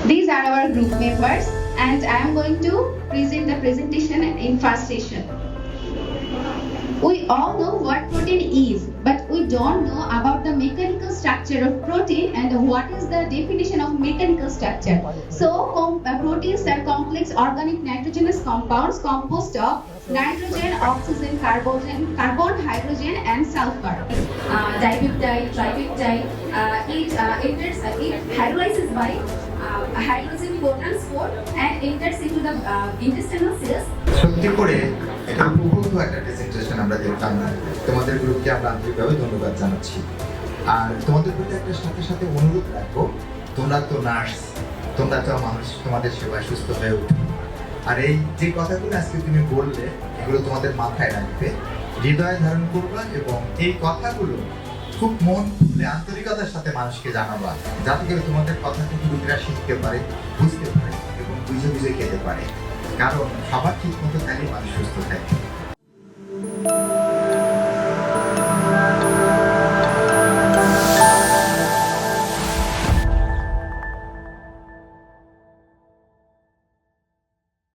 These are our group members, and I am going to present the presentation in first session. We all know what protein is, but we don't know about the mechanical structure of protein and what is the definition of mechanical structure. So, proteins are complex organic nitrogenous compounds composed of nitrogen, oxygen, carbon, hydrogen, and sulfur. Dipeptide, tripeptide, it hydrolyzes by hydrogen codon 4 and enters into the intestinal cells. সত্যি করে এটা উপভোগ্য একটা presentation আমরা দেখলাম। তোমাদের গ্রুপকে আমরা আন্তরিকভাবে ধন্যবাদ জানাচ্ছি। আর তোমাদের প্রতি একটা সাথে সাথে অনুরোধ রাখবো, তোমরা তো নার্স, তোমরা তো মানুষ, তোমাদের সেবায় সুস্থ হয়ে উঠবে। আর এই যে কথাগুলো আজকে তুমি বললে, এগুলো তোমাদের মাথায় রাখবে, হৃদয়ে ধারণ করবা এবং এই কথাগুলো খুব মন খুলে আন্তরিকতার সাথে মানুষকে জানাবা, যাতে করে তোমাদের কথা থেকে লোকেরা শিখতে পারে, বুঝতে পারে এবং বুঝে বুঝে খেতে পারে। কারণ খাবার ঠিক মতো খাইলে মানুষ সুস্থ থাকে।